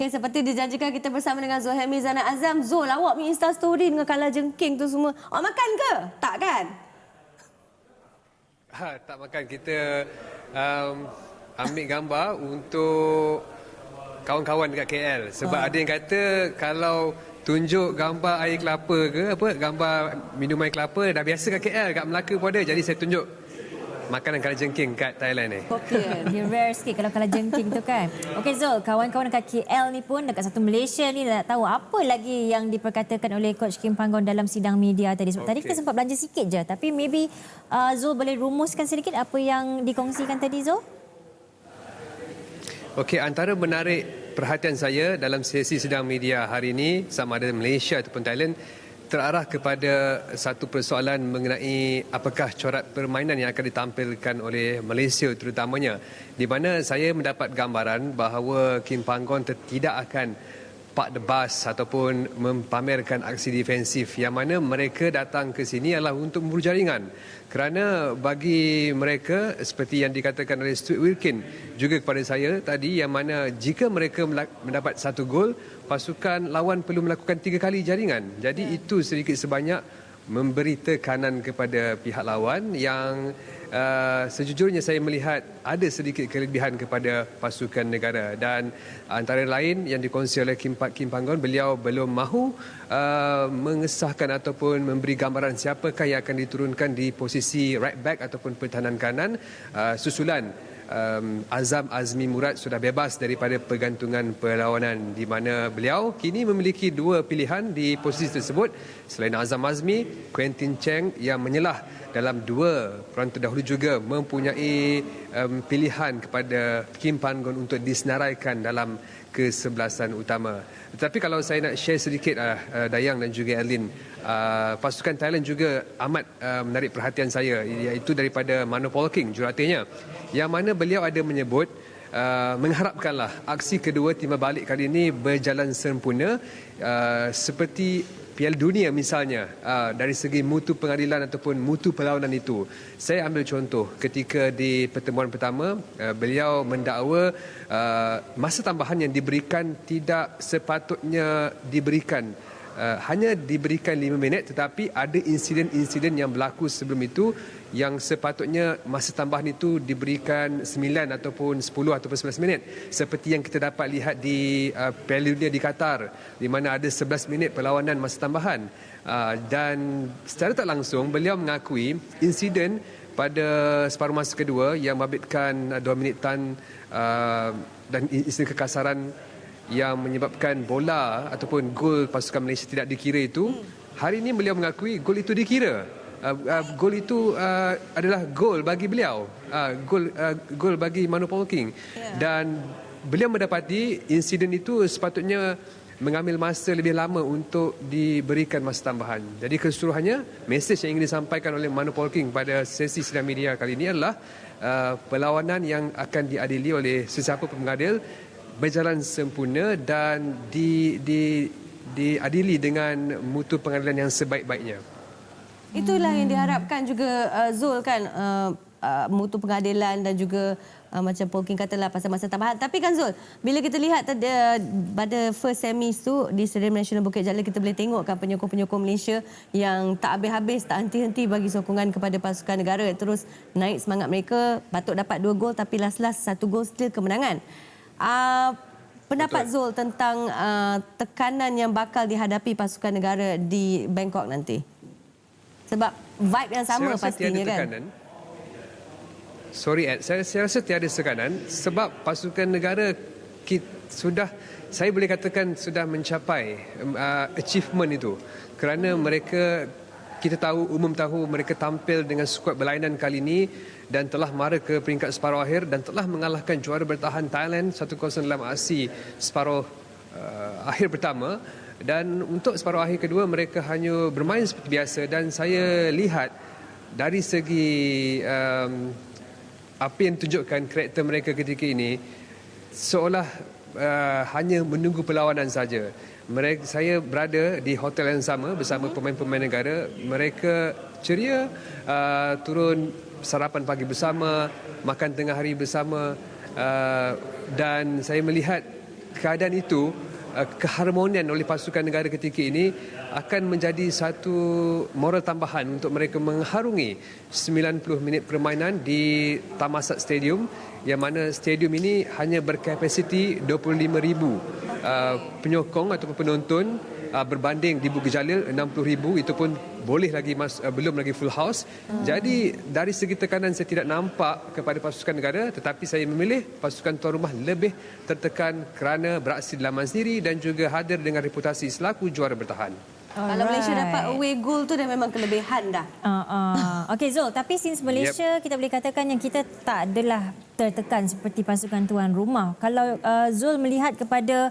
Okay, seperti dijanjikan kita bersama dengan Zul Helmi Zana Azam. Zul, awak punya Insta story dengan kalajengking tu semua. Awak makan ke? Tak kan? Tak makan. Kita ambil gambar untuk kawan-kawan dekat KL. Sebab ada yang kata kalau tunjuk gambar air kelapa ke gambar minum air kelapa dah biasa kat KL, kat Melaka pun ada. Jadi saya tunjuk makanan kalajengking kat Thailand ni. Okey, dia rare sikit kalau kalajengking tu kan. Okey Zul, kawan-kawan dekat KL ni pun, dekat satu Malaysia ni nak tahu apa lagi yang diperkatakan oleh Coach Kim Panggon dalam sidang media tadi. Sebab tadi kita sempat belanja sikit je, tapi maybe Zul boleh rumuskan sedikit apa yang dikongsikan tadi Zul? Okey, antara menarik perhatian saya dalam sesi sidang media hari ini, sama ada Malaysia ataupun Thailand, terarah kepada satu persoalan mengenai apakah corak permainan yang akan ditampilkan oleh Malaysia terutamanya, di mana saya mendapat gambaran bahawa Kim Panggon tidak akan park the bus ataupun mempamerkan aksi defensif, yang mana mereka datang ke sini adalah untuk memburu jaringan. Kerana bagi mereka, seperti yang dikatakan oleh Stuart Wilkin juga kepada saya tadi, yang mana jika mereka mendapat satu gol, pasukan lawan perlu melakukan 3 kali jaringan. Jadi itu sedikit sebanyak memberi tekanan kepada pihak lawan yang sejujurnya saya melihat ada sedikit kelebihan kepada pasukan negara. Dan antara lain yang dikongsi oleh Kim Panggon, beliau belum mahu mengesahkan ataupun memberi gambaran siapakah yang akan diturunkan di posisi right back ataupun pertahanan kanan susulan Azam Azmi Murad sudah bebas daripada pergantungan perlawanan, di mana beliau kini memiliki 2 pilihan di posisi tersebut. Selain Azam Azmi, Quentin Cheng yang menyelah dalam 2 peran terdahulu juga mempunyai pilihan kepada Kim Panggon untuk disenaraikan dalam kesebelasan utama. Tetapi kalau saya nak share sedikit Dayang dan juga Erlin, pasukan Thailand juga amat menarik perhatian saya, iaitu daripada Mano Polking, jurulatihnya, yang mana beliau ada menyebut mengharapkanlah aksi kedua timba balik kali ini berjalan sempurna seperti Piala Dunia misalnya, dari segi mutu pengadilan ataupun mutu perlawanan itu. Saya ambil contoh ketika di pertemuan pertama, beliau mendakwa masa tambahan yang diberikan tidak sepatutnya diberikan. Hanya diberikan 5 minit, tetapi ada insiden-insiden yang berlaku sebelum itu yang sepatutnya masa tambahan itu diberikan 9 ataupun 10 ataupun 11 minit, seperti yang kita dapat lihat di Piala Dunia di Qatar, di mana ada 11 minit perlawanan masa tambahan. Dan secara tak langsung beliau mengakui insiden pada separuh masa kedua yang membabitkan Dominic-Tan dan insiden kekasaran yang menyebabkan bola ataupun gol pasukan Malaysia tidak dikira itu. Hari ini beliau mengakui gol itu dikira. Gol itu adalah gol bagi beliau, gol bagi Mano Polking. Dan beliau mendapati insiden itu sepatutnya mengambil masa lebih lama untuk diberikan masa tambahan. Jadi keseluruhannya, mesej yang ingin disampaikan oleh Mano Polking pada sesi sidang media kali ini adalah perlawanan yang akan diadili oleh sesiapa pengadil berjalan sempurna dan diadili dengan mutu pengadilan yang sebaik-baiknya. Itulah yang diharapkan juga Zul kan, mutu pengadilan dan juga macam Polking katalah pasal masa tambahan. Tapi kan Zul, bila kita lihat pada first semis tu di Stadium Nasional Bukit Jalil, kita boleh tengok kan penyokong-penyokong Malaysia yang tak habis-habis, tak henti-henti bagi sokongan kepada pasukan negara. Terus naik semangat mereka, patut dapat 2 gol tapi last-last 1 gol still kemenangan. Pendapat Zul tentang tekanan yang bakal dihadapi pasukan negara di Bangkok nanti? Sebab vibe yang sama pastinya kan? Sorry Ed, saya rasa tiada tekanan sebab pasukan negara saya boleh katakan sudah mencapai achievement itu. Kerana mereka, umum tahu mereka tampil dengan skuad berlainan kali ini dan telah mara ke peringkat separuh akhir dan telah mengalahkan juara bertahan Thailand 1-0 dalam aksi separuh akhir pertama. Dan untuk separuh akhir kedua mereka hanya bermain seperti biasa, dan saya lihat dari segi apa yang tunjukkan karakter mereka ketika ini seolah hanya menunggu perlawanan saja. Saya berada di hotel yang sama bersama pemain-pemain negara. Mereka ceria, turun sarapan pagi bersama, makan tengah hari bersama, dan saya melihat keadaan itu, keharmonian oleh pasukan negara ketika ini akan menjadi satu moral tambahan untuk mereka mengharungi 90 minit permainan di Thammasat Stadium, yang mana stadium ini hanya berkapasiti 25,000 penyokong ataupun penonton, berbanding di Bukit Jalil 60,000, itu pun boleh lagi belum lagi full house. Jadi dari segi tekanan saya tidak nampak kepada pasukan negara, tetapi saya memilih pasukan tuan rumah lebih tertekan kerana beraksi di laman sendiri dan juga hadir dengan reputasi selaku juara bertahan. Kalau Malaysia dapat away goal tu dah memang kelebihan dah. Okey Zul, tapi since Malaysia kita boleh katakan yang kita tak adalah tertekan seperti pasukan tuan rumah. Kalau Zul melihat kepada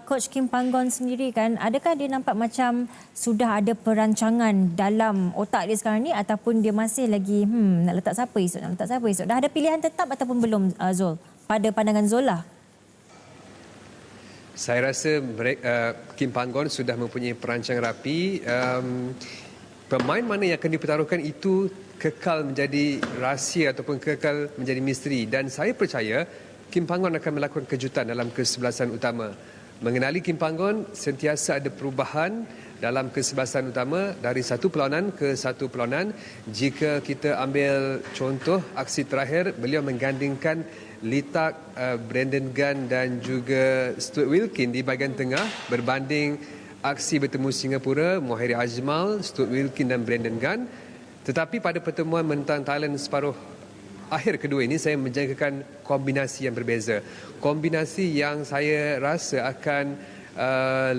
Coach Kim Panggon sendiri kan, adakah dia nampak macam sudah ada perancangan dalam otak dia sekarang ni, ataupun dia masih lagi nak letak siapa esok? Dah ada pilihan tetap ataupun belum Zul? Pada pandangan Zul lah. Saya rasa Kim Panggon sudah mempunyai perancangan rapi. Pemain mana yang akan dipertaruhkan itu kekal menjadi rahsia ataupun kekal menjadi misteri. Dan saya percaya Kim Panggon akan melakukan kejutan dalam kesebelasan utama. Mengenali Kim Panggon, sentiasa ada perubahan dalam kesebelasan utama dari satu perlawanan ke satu perlawanan. Jika kita ambil contoh aksi terakhir, beliau menggandingkan Litak, Brandon Gunn dan juga Stuart Wilkin di bahagian tengah berbanding aksi bertemu Singapura, Mohiri Ajmal, Stuart Wilkin dan Brandon Gunn. Tetapi pada pertemuan menentang Thailand separuh akhir kedua ini, saya menjangkakan kombinasi yang berbeza. Kombinasi yang saya rasa akan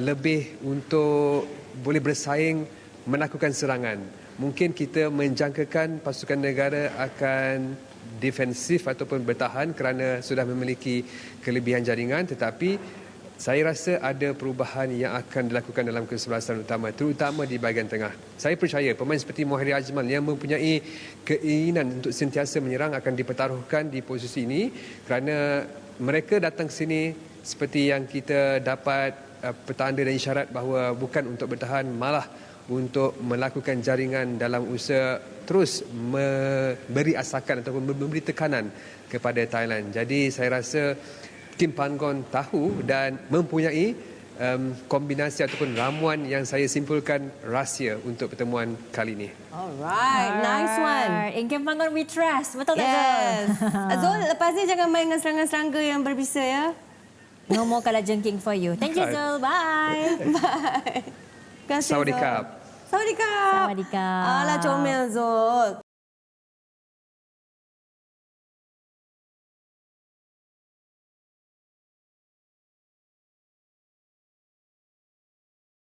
lebih untuk boleh bersaing melakukan serangan. Mungkin kita menjangkakan pasukan negara akan defensif ataupun bertahan kerana sudah memiliki kelebihan jaringan, tetapi saya rasa ada perubahan yang akan dilakukan dalam kesebelasan utama, terutama di bahagian tengah. Saya percaya pemain seperti Mohiri Ajmal yang mempunyai keinginan untuk sentiasa menyerang akan dipertaruhkan di posisi ini kerana mereka datang ke sini seperti yang kita dapat petanda dan isyarat bahawa bukan untuk bertahan, malah untuk melakukan jaringan dalam usaha terus memberi asakan ataupun memberi tekanan kepada Thailand. Jadi saya rasa Kim Panggon tahu dan mempunyai kombinasi ataupun ramuan yang saya simpulkan rahsia untuk pertemuan kali ini. Alright, nice one. In Kim Panggon we trust. Betul tak Zul? Yes. Zul, lepas ni jangan main dengan serangga-serangga yang berbisa ya. No more kalajengking for you. Thank you Zul. Bye. Bye. Terima kasih, Zul. Sawadee krap. Sawadee krap. Sawadee krap. Alah, comel Zul.